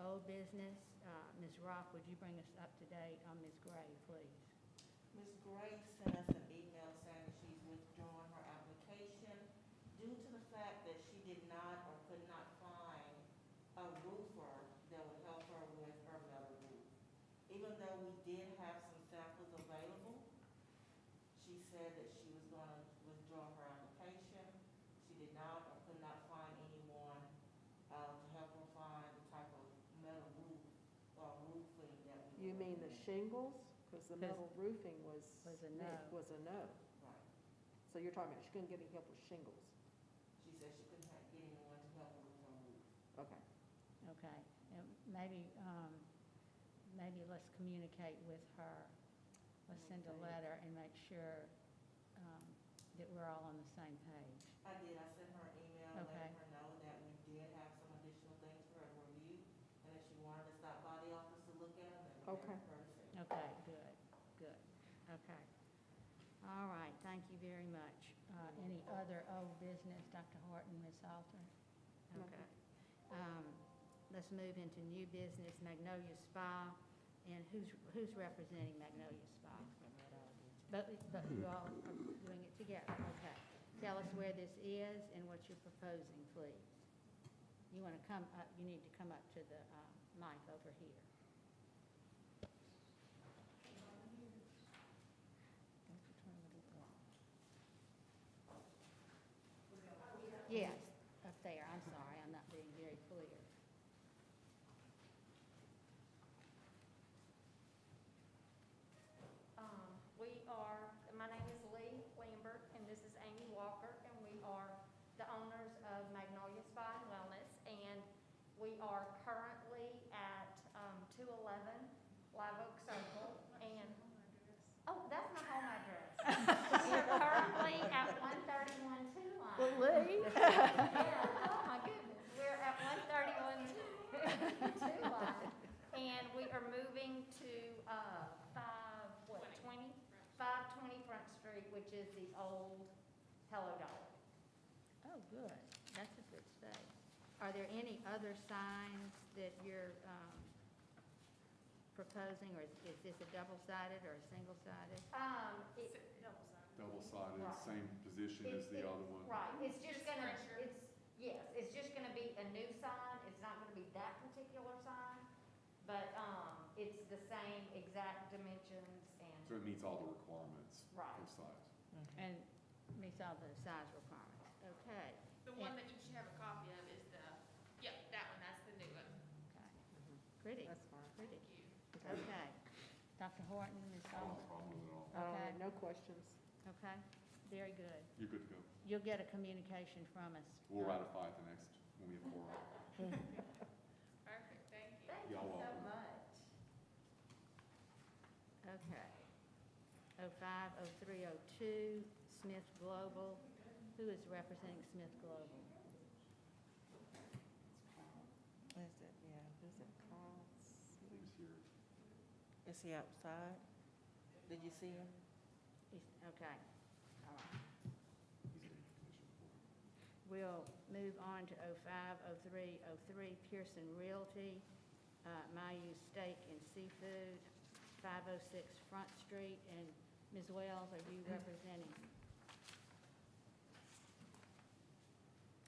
old business. Ms. Rock, would you bring us up to date on Ms. Gray, please? Ms. Gray sent us an email saying that she's withdrawing her application due to the fact that she did not or could not find a roofer that would help her with her metal roof. Even though we did have some samples available, she said that she was going to withdraw her application. She did not or could not find anyone to help her find the type of metal roof or roofing that we You were mean the looking at. shingles? Because the metal roofing was Was a no. Was a no. Right. So you're talking about she couldn't get any help with shingles? She said she couldn't get anyone to help her with her roof. Okay. Okay, and maybe, maybe let's communicate with her. Let's send a letter and make sure that we're all on the same page. I did. I sent her an email Okay. letting her know that we did have some additional things for her to review, and if she wanted to stop by the office to look at them, then we Okay. have her to say. Okay, good, good, okay. All right, thank you very much. Any other old business, Dr. Horton, Ms. Halter? Okay. Let's move into new business, Magnolia Spa, and who's representing Magnolia Spa? But you all are doing it together, okay. Tell us where this is and what you're proposing, please. You want to come up, you need to come up to the mic over here. Yes, up there, I'm sorry, I'm not being very clear. My name is Lee Lambert, and this is Amy Walker, and we are the owners of Magnolia Spa and Wellness, and we are currently at 211 Live Oak Circle, and, oh, that's my home address. We're currently at 131 Two Line. Lee? Yeah, oh my goodness, we're at 131 Two Line, and we are moving to 520 Front Street, which is the old Hello Dollar. Oh, good, that's a good stay. Are there any other signs that you're proposing, or is this a double-sided or a single-sided? Double-sided, Right. same position as the other one. Right, it's just gonna, it's just gonna be a new sign, it's not gonna be that particular sign, but, it's the same exact dimensions and. So it meets all the requirements Right. for size. And meets all the size requirements, okay. The one that you should have a copy of is that one, that's the new one. Okay, pretty, That's fine. pretty, Thank you. okay. Dr. Horton, Ms. I don't have Halter, a problem with it all. Okay. No questions. okay, very good. You're good to go. You'll get a communication from us. We'll ratify at the next, when we have four. Perfect, thank you. Thank you Y'all so welcome. much. Okay. 050302, Smith Global. Who is representing Smith Global? Is it, yeah, is it Carl? He's here. Is he outside? Did you see him? Okay, all right. He's in condition for it. We'll move on to 050303, Pearson Realty, Mayu Steak and Seafood, 506 Front Street, and Ms. Wells, are you representing?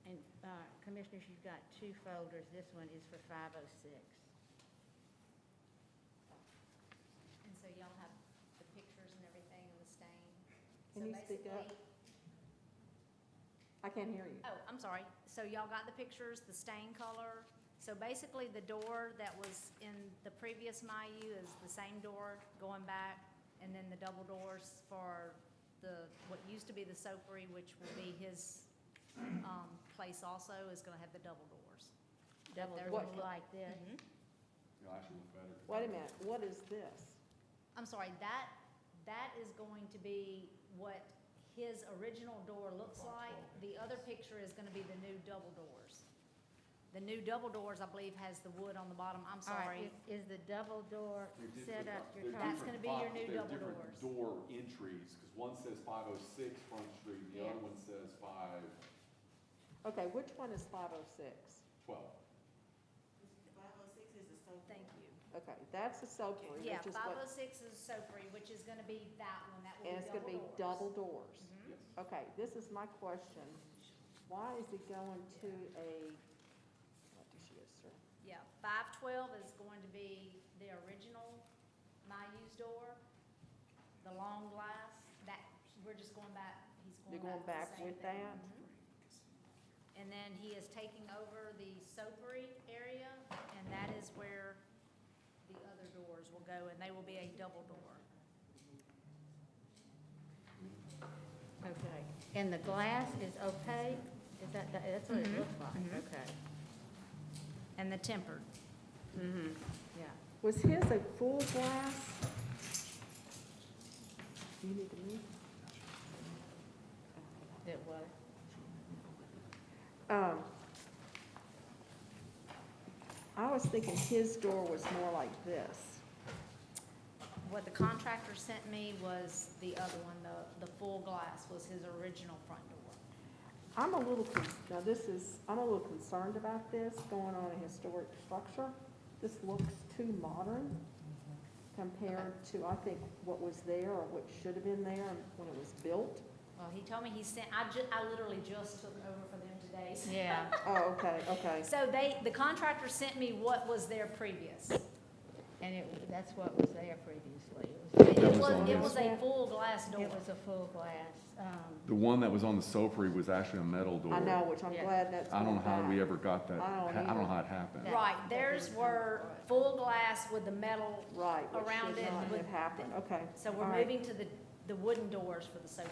And Commissioners, you've got two folders. This one is for 506. And so y'all have the pictures and everything and the stain. Can So you speak up? basically- I can't hear you. Oh, I'm sorry. So y'all got the pictures, the stain color. So basically, the door that was in the previous Mayu is the same door going back, and then the double doors for what used to be the soapery, which will be his place also, is gonna have the double doors. Double There's doors a- like this? It'll actually look better. Wait a minute, what is this? I'm sorry, that is going to be what his original door looks like. The other picture is gonna be the new double doors. The new double doors, I believe, has the wood on the bottom. I'm All right, sorry. is the double door set up? They're Your That's different gonna be your box- new they're double different doors. Door entries, because one says 506 Front Street, the other Yes. one says 512. Okay, which one is 506? 506 is Okay, that's the Sopry, Yeah, which is what, 506 is Sopry, which is gonna be that one, that will and be it's gonna be double doors. Mhm. Okay, this is my question. Why is it going to a, what does she answer? Yeah, 512 is going to be the original Mayu's door, the long glass, that, we're just going back, he's You're going going back back to the same with thing. that? Mhm. And then he is taking over the Sopry area, and that is where the other doors will go, and they will be a double door. Okay, and the glass is opaque? Is that's what it Mhm. looks like? Mhm. Okay. And the tempered. Mm-hmm, yeah. Was his a full glass? Do you need to move? It was. I was thinking his door was more like this. What the contractor sent me was the other one, the full glass was his original front door. I'm a little concerned about this, going on a historic structure. This looks too modern compared to, I think, what was there or what should have been there when it was built. Well, he told me he sent, I literally just took over for them today. so- Yeah, Oh, okay, okay. So the contractor sent me what was there previous. and that's what was there previously. It was was, on it his- was a full glass door. It was a full glass. The one that was on the Sopry was actually a metal door. I know, which I'm Yeah. glad that's. I don't know how going we back. ever got that, I don't I don't know either. how it happened. That- Right, that theirs didn't were come before. full glass with the metal, Right, which around should it not with have happened, okay. so all we're right. moving to the wooden doors for the Sopry.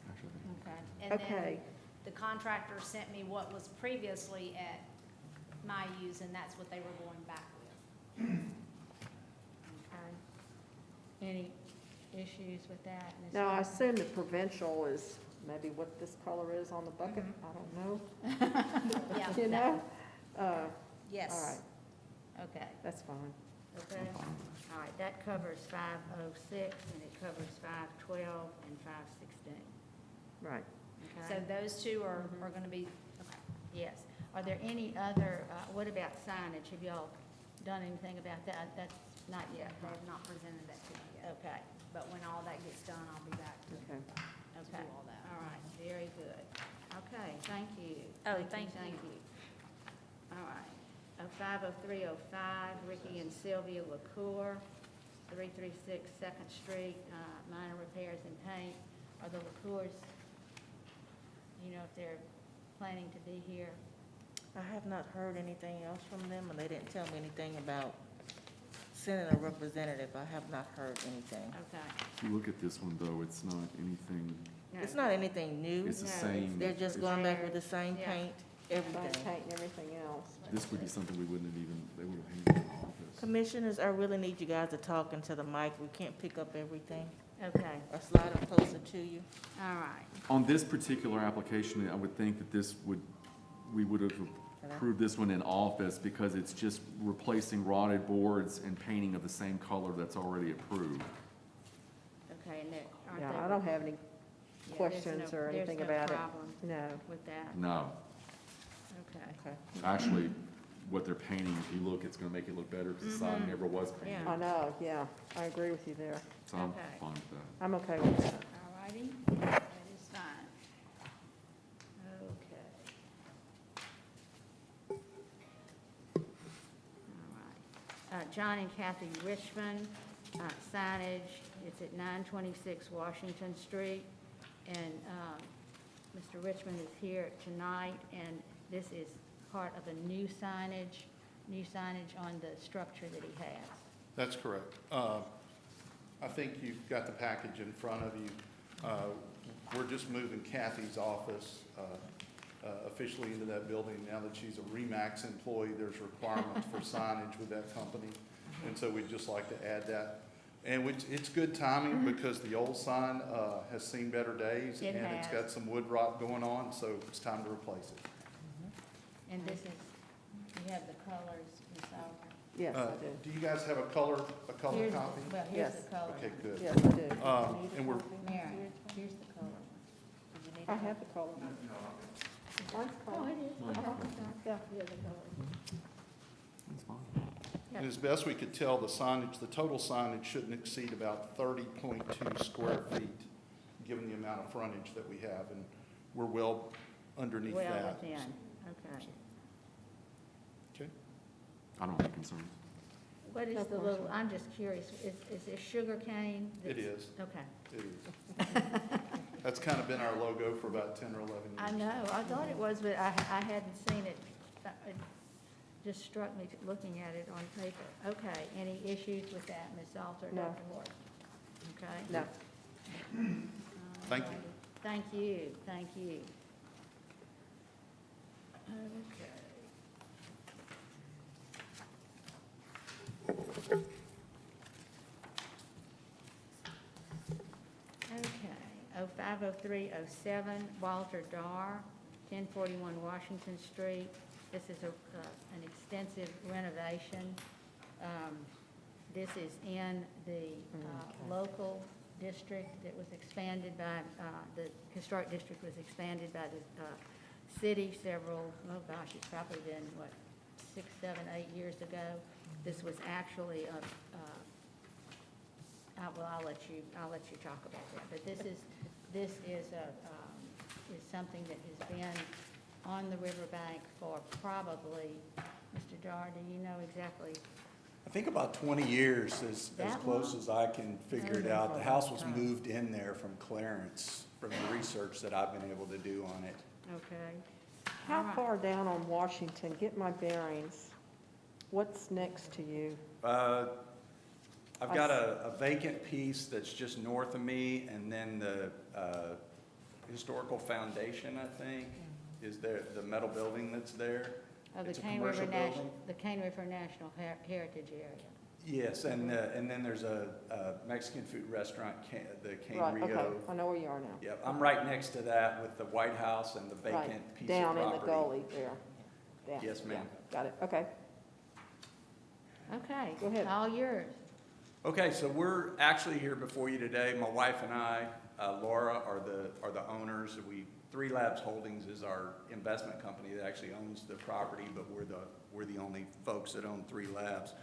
Actually, Okay, And then Okay. the contractor sent me what was previously at Mayu's, and that's what they were going back with. okay. Any issues with that? Ms. Now, I Walker? assume the provincial is maybe what this color is on the bucket, Mhm. I don't know. Yeah, You know? yes. All right, Okay, that's fine. okay. All right, that covers 506, and it covers 512 and 516. Right. So Okay? those two are Mhm. gonna be, okay. Yes. Are there any other, what about signage? Have y'all done anything about that? That's not yet, They right? have not presented that to me yet, Okay, but when all that gets done, I'll be back to Okay. okay. all that. All right, very good. Okay, thank you. Oh, Thank you. All right. 50305, Ricky and Sylvia LaCour, 336 Second Street, minor repairs and paint. Are the LaCours, you know, if they're planning to be here? I have not heard anything else from them, and they didn't tell me anything about sending a representative. I have not heard anything. Okay. If you look at this one, though, it's not anything, No. It's not anything new. it's the No, same. They're just going back with the same Yeah. paint, Same everything. paint and everything else. This would be something we wouldn't have even, they would have handled in the office. Commissioners, I really need you guys to talk into the mic. We can't pick up everything. Okay, Or slide them closer to you. all right. On this particular application, I would think that we would have approved this one in office because it's just replacing rotted boards and painting of the same color that's already approved. Okay, and there, aren't Yeah, there? I don't have any Yeah, there's questions no- or anything There's no about it. problem No. with that? No, Okay. Okay. actually, what they're painting, if you look, it's gonna make it look better because the side Mhm. never was painted. Yeah. I know, yeah, I agree with you there. So I'm Okay. fine with that. I'm okay with that. All righty, that is fine. Okay. All right. John and Kathy Richmond, signage, it's at 926 Washington Street. And Mr. Richmond is here tonight, and this is part of a new signage on the structure that he has. That's correct. I think you've got the package in front of you. We're just moving Kathy's office officially into that building. Now that she's a RE/MAX employee, there's requirements for signage with that company. And so we'd just like to add that. And it's good timing because the old sign has seen better days. It And it's has. got some wood rot going on, so it's time to replace it. And this is, you have the colors, Ms. Alver? Yes, I do. Do you guys have a color Here's the- copy? Well, here's Yes. the color. Okay, good. Yes, I do. And we're, Mary, here's the color one. I have the color. Mine's Oh, color. it is. Mine's Okay. color. Yeah. Yeah, the color. That's fine. Yeah, And as best we could tell, the signage, the total signage shouldn't exceed about 30.2 square feet, given the amount of frontage that we have, and we're well underneath Well that. within, okay. Okay? I don't have any concerns. What is No the little, question. I'm just curious, is it sugar cane? It that's- is. Okay. It is. That's kind of been our logo for about 10 or 11 years. I know, I thought it was, but I hadn't seen it. It just struck me looking at it on paper. Okay, any issues with that, Ms. Salter, No. Dr. Horton? Okay. No. Thank you. Alrighty. Thank you, thank you. Okay. Okay, 050307, Walter Dar, 1041 Washington Street. This is an extensive renovation. This is in the local district that was expanded by, the historic district was expanded by the city several, oh gosh, it's probably been, what, 6, 7, 8 years ago. This was actually well, I'll let you talk about that. But this is something that has been on the riverbank for probably, Mr. Dar, do you know exactly? I think about 20 years, as That close long? as I can figure it been out. for The a house long was time. moved in there from Clarence, from the research that I've been able to do on it. Okay. How All right. far down on Washington, get my bearings, what's next to you? I've got a vacant piece that's just north of me, and then the historical foundation, I think, is there, the metal building that's there. Of the It's a Cane River commercial National, building. the Cane River National Heritage Area. Yes, and then there's a Mexican food restaurant, the Cane Right, okay, Rio. I know where you are now. Yep, I'm right next to that with the White House and the Right, vacant piece of down property. in the gully there. Down, Yes, ma'am. yeah, got it, okay. Okay. Go ahead. All yours. Okay, so we're actually here before you today. My wife and I, Laura, are the owners. Three Labs Holdings is our investment company that actually owns the property, but we're the only folks that own Three Labs.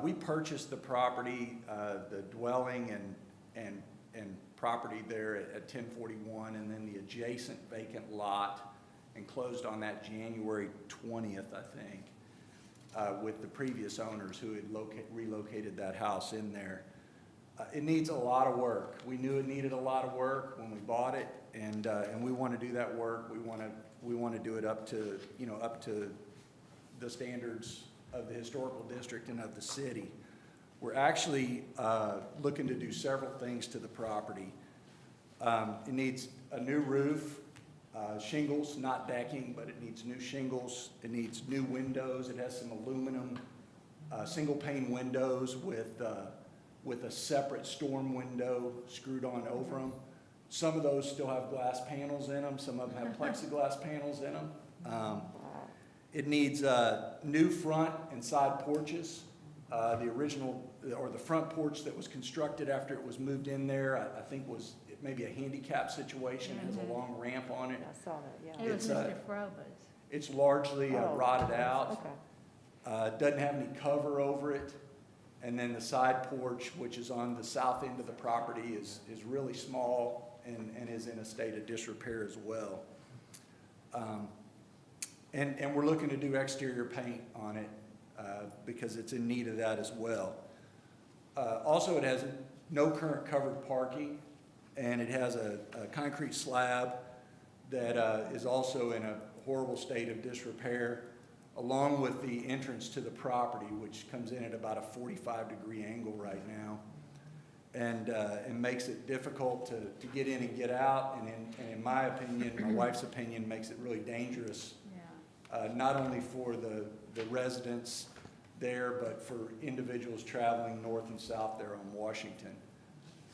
We purchased the property, the dwelling and property there at 1041, and then the adjacent vacant lot, and closed on that January 20th, I think. With the previous owners who had relocated that house in there. It needs a lot of work. We knew it needed a lot of work when we bought it, and we want to do that work. We want to do it up to the standards of the historical district and of the city. We're actually looking to do several things to the property. It needs a new roof. Shingles, not decking, but it needs new shingles. It needs new windows. It has some aluminum single pane windows with a separate storm window screwed on over them. Some of those still have glass panels in them. Some of them have plexiglass panels in them. It needs new front and side porches. The original, or the front porch that was constructed after it was moved in there, I think was maybe a handicap situation. It has a long ramp on it. Yeah, I saw that, yeah. It was It's, Mr. Froba's. It's largely Oh, rotted out. Okay, Doesn't have any cover over it. And then the side porch, which is on the south end of the property, is really small and is in a state of disrepair as well. And we're looking to do exterior paint on it because it's in need of that as well. Also, it has no current covered parking, and it has a concrete slab that is also in a horrible state of disrepair, along with the entrance to the property, which comes in at about a 45-degree angle right now, and makes it difficult to get in and get out, and in my opinion, my wife's opinion, makes it really dangerous, Yeah. not only for the residents there, but for individuals traveling north and south there on Washington.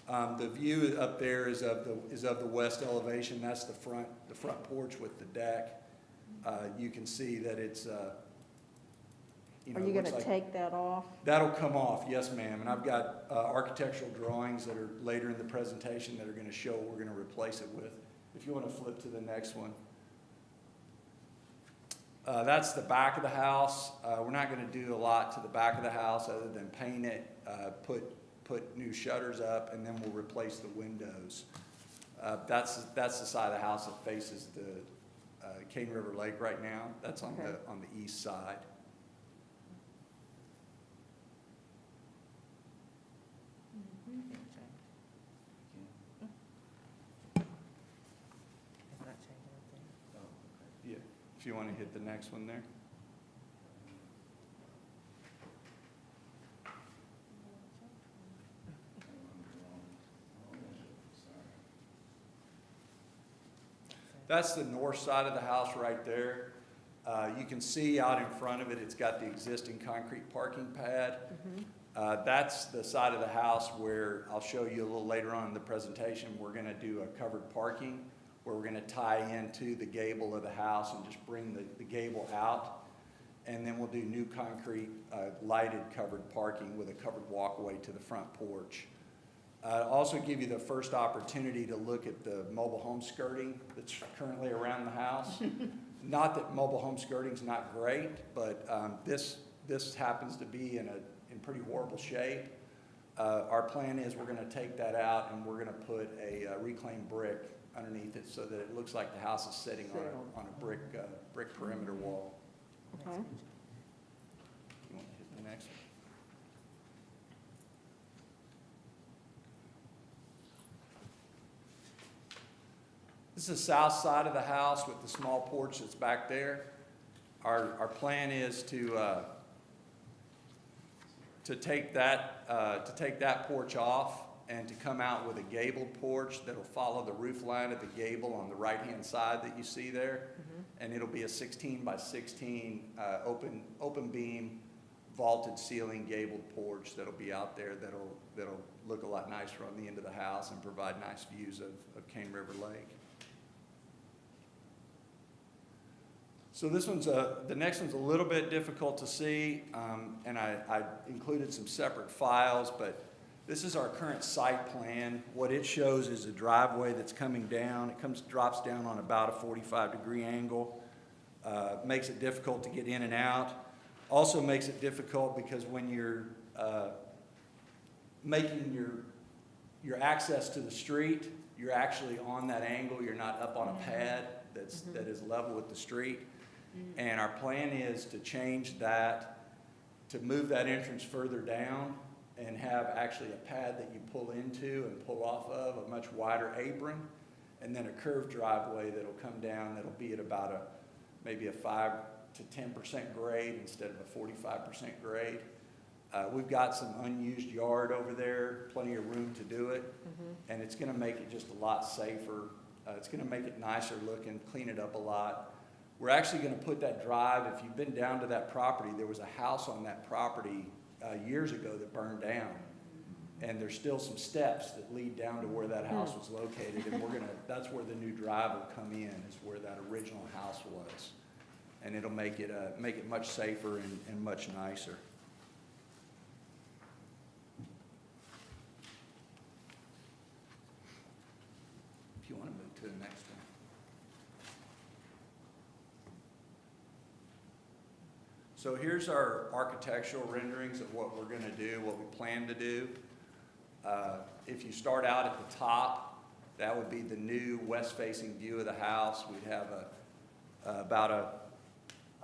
The view up there is of the west elevation. That's the front porch with the deck. You can see that it's, are you looks gonna like- take that off? That'll come off, yes, ma'am. And I've got architectural drawings that are later in the presentation that are gonna show what we're gonna replace it with. If you wanna flip to the next one. That's the back of the house. We're not gonna do a lot to the back of the house other than paint it, put new shutters up, and then we'll replace the windows. That's the side of the house that faces the Cane River Lake right now. That's on Okay. on the east side. Yeah, if you wanna hit the next one there. That's the north side of the house right there. You can see out in front of it, it's got the existing concrete parking pad. That's the side of the house where, I'll show you a little later on in the presentation, we're gonna do a covered parking, where we're gonna tie into the gable of the house and just bring the gable out. And then we'll do new concrete, lighted covered parking with a covered walkway to the front porch. Also give you the first opportunity to look at the mobile home skirting that's currently around the house. Not that mobile home skirting's not great, but this happens to be in pretty horrible shape. Our plan is we're gonna take that out and we're gonna put a reclaimed brick underneath it so that it looks like the house is sitting on a brick perimeter wall. Okay. You want to hit the next one? This is the south side of the house with the small porch that's back there. Our plan is to take that porch off and to come out with a gabled porch that'll follow the roof line of the gable on the right-hand side that you see there. And it'll be a 16 by 16 open beam vaulted ceiling gabled porch that'll be out there that'll look a lot nicer on the end of the house and provide nice views of Cane River Lake. So this one's the next one's a little bit difficult to see, and I included some separate files, but this is our current site plan. What it shows is a driveway that's coming down. It drops down on about a 45-degree angle. Makes it difficult to get in and out. Also makes it difficult because when you're making your access to the street, you're actually on that angle. You're not up on a pad that is level with the street. And our plan is to change that, to move that entrance further down and have actually a pad that you pull into and pull off of, a much wider apron, and then a curved driveway that'll come down that'll be at about maybe a 5 to 10% grade instead of a 45% grade. We've got some unused yard over there, plenty of room to do it, and it's gonna make it just a lot safer. It's gonna make it nicer looking, clean it up a lot. We're actually gonna put that drive, if you've been down to that property, there was a house on that property years ago that burned down. And there's still some steps that lead down to where that house was located, and that's where the new drive will come in, is where that original house was. And it'll make it much safer and much nicer. If you want to move to the next one. So here's our architectural renderings of what we're going to do, what we plan to do. If you start out at the top, that would be the new west-facing view of the house. We'd have about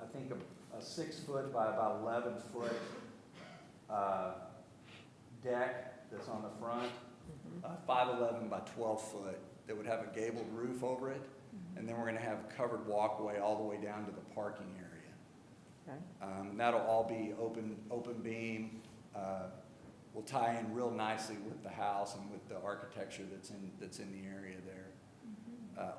I think a 6 foot by about 11 foot deck that's on the front, 5'11" by 12 foot that would have a gabled roof over it, and then we're going to have a covered walkway all the way down to the parking area. Okay. That'll all be open beam. Will tie in real nicely with the house and with the architecture that's in the area there.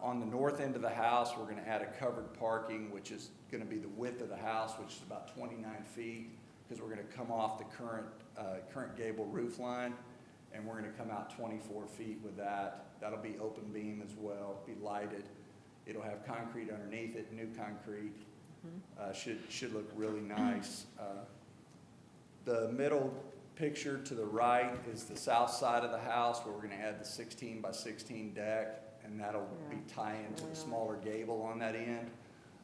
On the north end of the house, we're going to add a covered parking, which is going to be the width of the house, which is about 29 feet, because we're going to come off the current gable roof line, and we're going to come out 24 feet with that. That'll be open beam as well, be lighted. It'll have concrete underneath it, new concrete. Should look really nice. The middle picture to the right is the south side of the house, where we're going to add the 16 by 16 deck, and that'll be tie into the smaller gable on that end.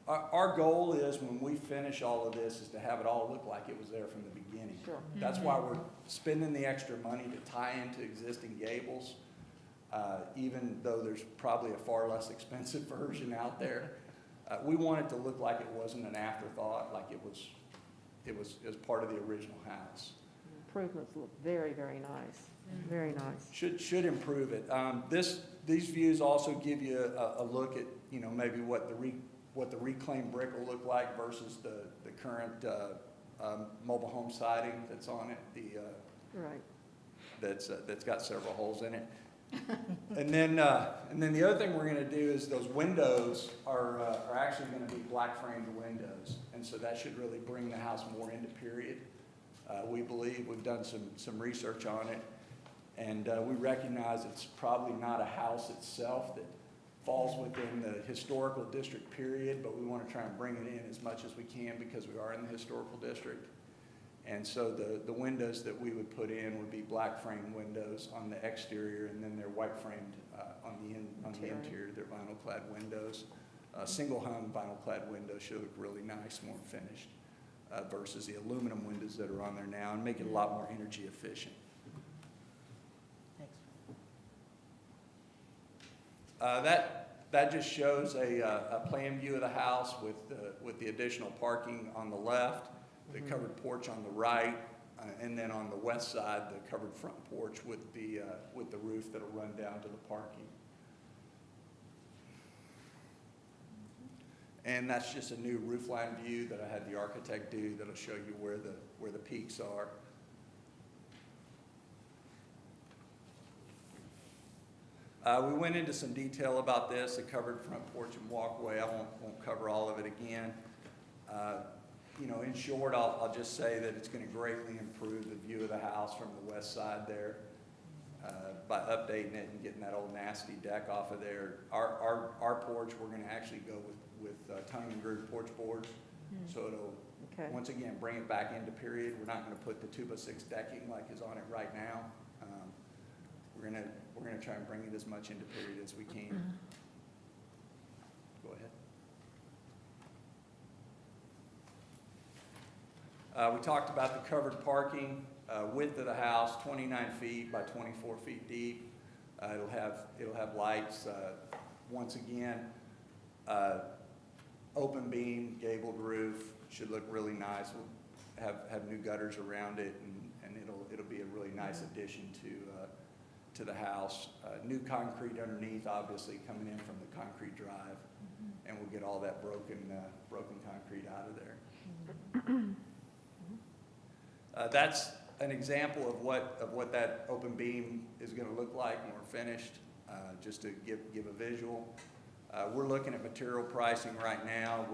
Our goal is, when we finish all of this, is to have it all look like it was there from the beginning. Sure. That's why we're spending the extra money to tie into existing gables, even though there's probably a far less expensive version out there. We want it to look like it wasn't an afterthought, like it was part of the original house. Improvements look very, very nice, very nice. Should improve it. These views also give you a look at, you know, maybe what the reclaimed brick will look like versus the current mobile home siding that's on it, Right. that's got several holes in it. And then the other thing we're gonna do is those windows are actually gonna be black framed windows. And so that should really bring the house more into period. We believe, we've done some research on it, and we recognize it's probably not a house itself that falls within the historical district period, but we want to try and bring it in as much as we can because we are in the historical district. And so the windows that we would put in would be black framed windows on the exterior, and then they're white framed on the interior. They're vinyl clad windows. Single hung vinyl clad windows should look really nice, more finished, versus the aluminum windows that are on there now, and make it a lot more energy efficient. That just shows a plan view of the house with the additional parking on the left, the covered porch on the right, and then on the west side, the covered front porch with the roof that'll run down to the parking. And that's just a new roof line view that I had the architect do that'll show you where the peaks are. We went into some detail about this, a covered front porch and walkway. I won't cover all of it again. You know, in short, I'll just say that it's going to greatly improve the view of the house from the west side there by updating it and getting that old nasty deck off of there. Our porch, we're going to actually go with tongue and groove porch boards, so it'll once again bring it back into period. We're not going to put the 2x6 decking like is on it right now. We're gonna try and bring it as much into period as we can. Go ahead. We talked about the covered parking, width of the house, 29 feet by 24 feet deep. It'll have lights. Once again, open beam, gabled roof, should look really nice. We'll have new gutters around it, and it'll be a really nice addition to the house. New concrete underneath, obviously, coming in from the concrete drive, and we'll get all that broken concrete out of there. That's an example of what that open beam is going to look like when we're finished, just to give a visual. We're looking at material pricing right now.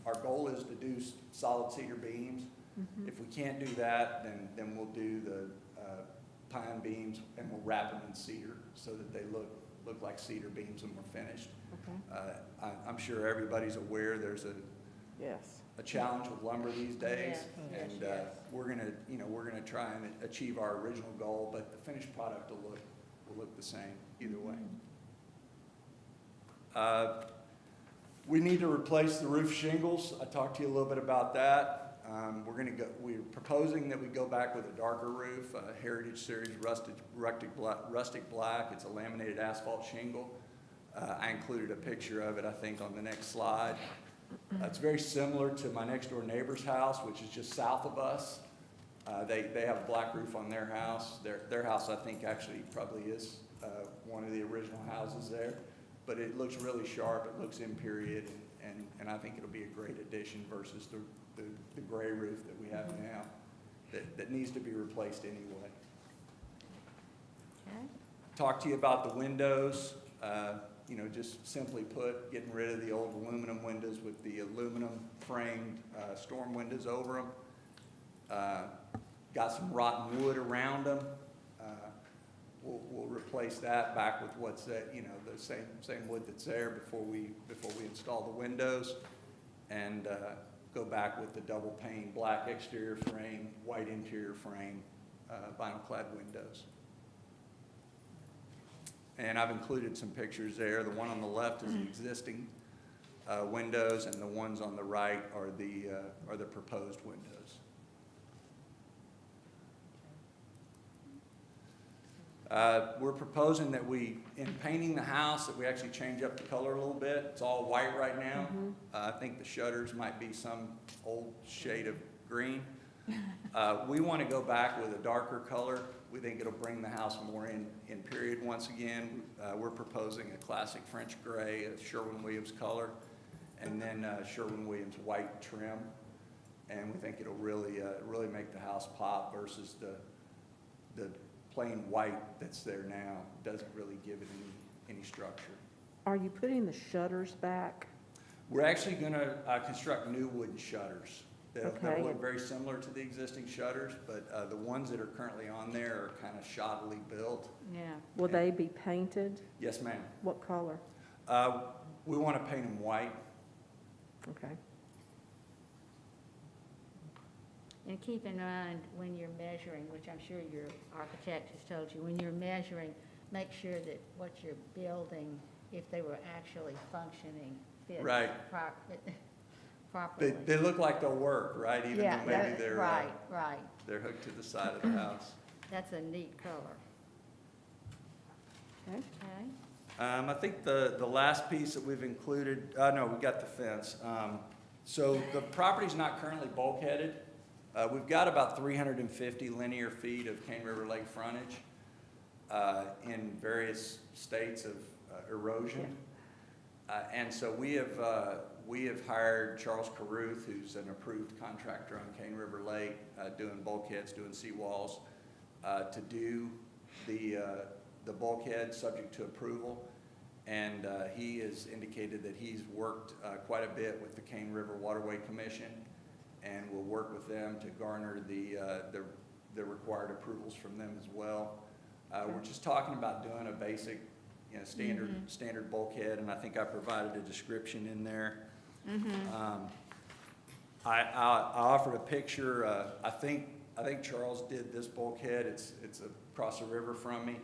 Our goal is to do solid cedar beams. If we can't do that, then we'll do the pine beams, and we'll wrap them in cedar so that they look like cedar beams when we're finished. Okay. I'm sure everybody's aware there's a challenge with lumber these days, and we're gonna try and achieve our original goal, but the finished product will look the same either way. We need to replace the roof shingles. I talked to you a little bit about that. We're proposing that we go back with a darker roof, a Heritage Series rustic black. It's a laminated asphalt shingle. I included a picture of it, I think, on the next slide. It's very similar to my next door neighbor's house, which is just south of us. They have a black roof on their house. Their house, I think, actually probably is one of the original houses there. But it looks really sharp. It looks in period, and I think it'll be a great addition versus the gray roof that we have now that needs to be replaced anyway. Okay. Talk to you about the windows. You know, just simply put, getting rid of the old aluminum windows with the aluminum framed storm windows over them. Got some rotten wood around them. We'll replace that back with what's that, you know, the same wood that's there before we install the windows, and go back with the double pane black exterior frame, white interior frame, vinyl clad windows. And I've included some pictures there. The one on the left is the existing windows, and the ones on the right are the proposed windows. We're proposing that in painting the house, that we actually change up the color a little bit. It's all white right now. I think the shutters might be some old shade of green. We want to go back with a darker color. We think it'll bring the house more in period once again. We're proposing a classic French gray, a Sherwin-Williams color, and then Sherwin-Williams white trim. And we think it'll really make the house pop versus the plain white that's there now. Doesn't really give it any structure. Are you putting the shutters back? We're actually gonna construct new wooden shutters. That'll Okay. look very similar to the existing shutters, but the ones that are currently on there are kind of shoddily built. Yeah. Will they be painted? Yes, ma'am. What color? We want to paint them white. Okay. And keep in mind, when you're measuring, which I'm sure your architect has told you, when you're measuring, make sure that what you're building, if they were actually functioning, fits Right. properly. They look like they'll work, right? Even Yeah, though maybe that- right. they're hooked to the side of the house. That's a neat color. Okay. Okay. I think the last piece that we've included, no, we got the fence. So the property's not currently bulkheaded. We've got about 350 linear feet of Cane River Lake frontage in various states of erosion. And so we have hired Charles Caruth, who's an approved contractor on Cane River Lake, doing bulkheads, doing seawalls, to do the bulkhead subject to approval. And he has indicated that he's worked quite a bit with the Cane River Waterway Commission and will work with them to garner the required approvals from them as well. We're just talking about doing a basic, standard bulkhead, and I think I provided a description in there. I offered a picture. I think Charles did this bulkhead. It's across the river from me,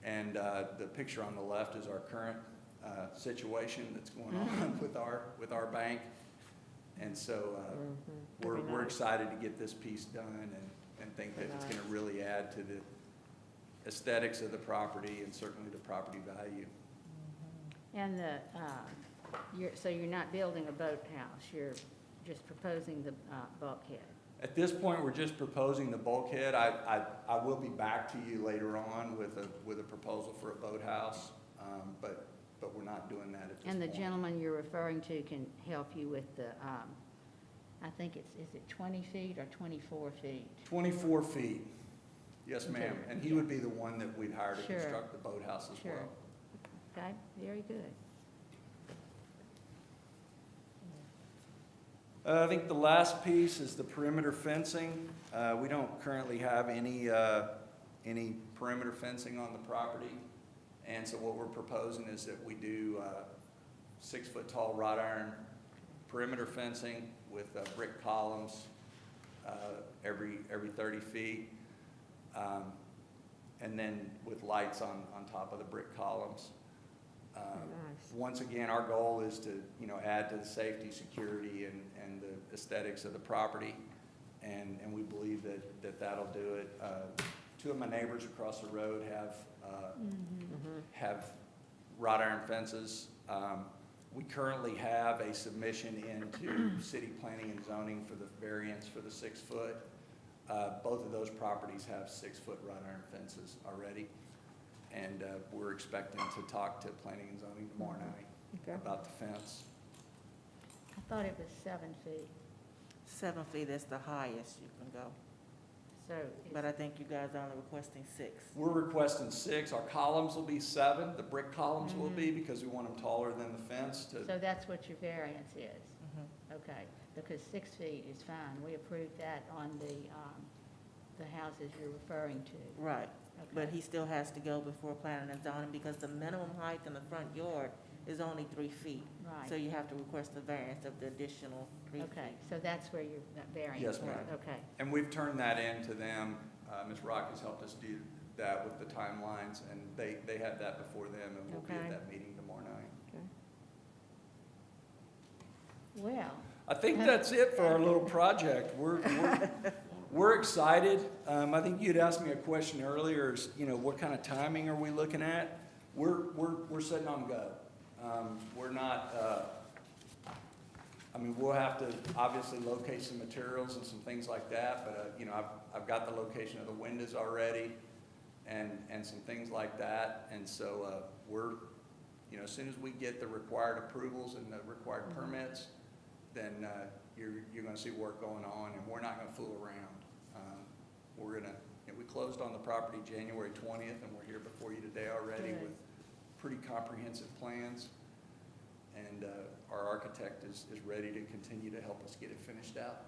and the picture on the left is our current situation that's going on with our bank. And so we're excited to get this piece done and think that it's going to really add to the aesthetics of the property and certainly the property value. And so you're not building a boathouse, you're just proposing the bulkhead? At this point, we're just proposing the bulkhead. I will be back to you later on with a proposal for a boathouse, but we're not doing that at this point. And the gentleman you're referring to can help you with the, I think is it 20 feet or 24 feet? 24 feet, yes, ma'am. Okay. And he would be the one that we'd hire to Sure. construct the boathouse as Sure. well. Okay, very good. I think the last piece is the perimeter fencing. We don't currently have any perimeter fencing on the property. And so what we're proposing is that we do 6-foot tall wrought iron perimeter fencing with brick columns every 30 feet. And then with lights on top of the brick columns. Nice. Once again, our goal is to, add to the safety, security, and the aesthetics of the property. And we believe that'll do it. Two of my neighbors across the road have wrought iron fences. We currently have a submission into city planning and zoning for the variance for the 6-foot. Both of those properties have 6-foot wrought iron fences already. And we're expecting to talk to planning and zoning tomorrow night about the fence. I thought it was 7 feet, 7 feet is the highest you can go, so. but I think you guys are only requesting 6. We're requesting 6. Our columns will be 7. The brick columns will be because we want them taller than the fence to. So that's what your variance is? Mhm. Okay, because 6 feet is fine. We approved that on the houses you're referring to. Right, but Okay. he still has to go before planning and zoning because the minimum height in the front yard is only 3 feet. Right. So you have to request the variance of the additional 3 feet. Okay, so that's where your variance Yes, is? ma'am. Okay, And we've turned that in to them. Ms. Rock has helped us do that with the timelines, and they had that before them, and we'll be Okay. at that meeting tomorrow night. Well, I think that's it for our little project. We're excited. I think you'd asked me a question earlier, is, you know, what kind of timing are we looking at? We're sitting on go. We're not, I mean, we'll have to obviously locate some materials and some things like that, but, you know, I've got the location of the windows already and some things like that. And so, we're, you know, as soon as we get the required approvals and the required permits, then, you're gonna see work going on, and we're not gonna fool around. We're gonna, you know, we closed on the property January 20th, and we're here before you today already Good. with pretty comprehensive plans. And, our architect is ready to continue to help us get it finished out.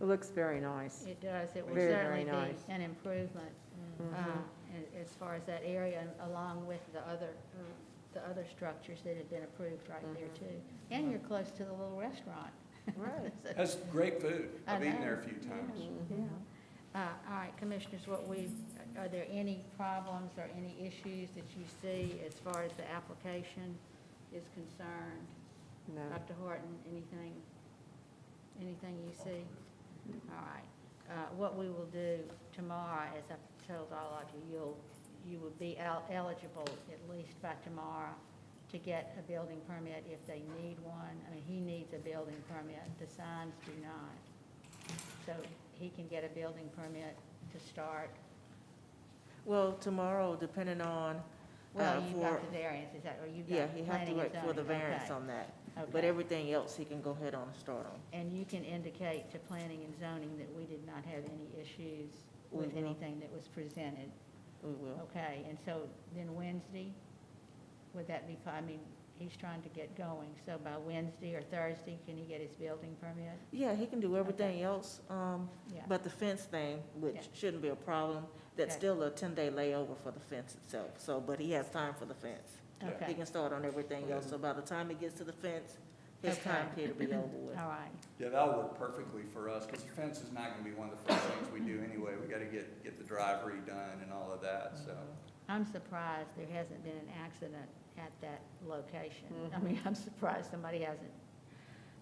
It looks very nice. it does, it would Very, certainly very nice. be an improvement, as far as that area, and along with the other structures that have been approved right there too. And you're close to the little restaurant. Right. So- Has great food. I I've eaten know. there a few times. Yeah. All right, Commissioners, are there any problems or any issues that you see as far as the application is concerned? No. Dr. Horton, anything you see? All right. What we will do tomorrow, as I've told all of you, you will be eligible at least by tomorrow to get a building permit if they need one. I mean, he needs a building permit, the signs do not. So he can get a building permit to start. Well, tomorrow, depending on, Well, you've for, got the variance, is that, or you've yeah, got he has to planning and wait for the zoning, variance okay. on that. But Okay. everything else, he can go ahead on and start on. And you can indicate to planning and zoning that we did not have any issues We with will. anything that was presented. We will. Okay, and so then Wednesday, would that be, I mean, he's trying to get going, so by Wednesday or Thursday, can he get his building permit? Yeah, he can do everything else, Yeah. but the fence thing, which Yeah. shouldn't be a problem, that's Okay. still a 10-day layover for the fence itself, so, but he has time for the fence. He Okay, can start on everything else, so by the time he gets to the fence, his Okay. time period will be over with. all right, Yeah, that'll work perfectly for us, because the fence is not gonna be one of the first things we do anyway. We gotta get the drive redone and all of that, so. I'm surprised there hasn't been an accident at that location. I mean, I'm surprised somebody hasn't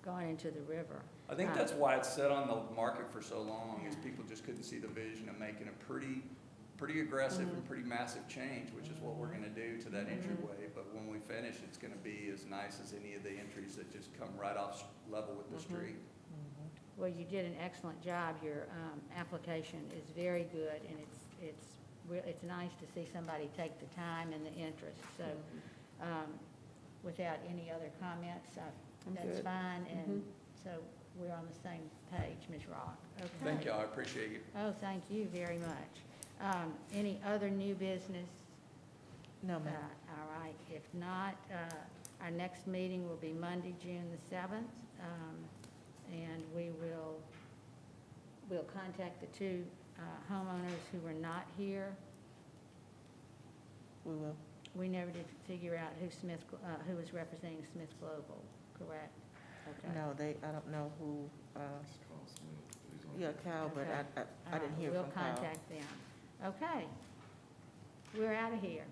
gone into the river. I think that's why it's set on the market for so long, is people just couldn't see the vision of making a pretty aggressive and pretty massive change, which is what we're gonna do to that entryway. But when we finish, it's gonna be as nice as any of the entries that just come right off level with the street. Well, you did an excellent job. Your application is very good, and it's nice to see somebody take the time and the interest. So without any other comments, I'm that's good. fine, and so we're on the same page, Ms. Rock. Okay. Thank y'all, I appreciate you. Oh, thank you very much. Any other new business? No, ma'am. All right, if not, our next meeting will be Monday, June the 7th, and we'll contact the two homeowners who were not here. We will. We never did figure out who was representing Smith Global, correct? Okay. No, I don't know who, yeah, Cal, but Okay. I didn't hear from Cal. We'll contact them. Okay, we're out of here.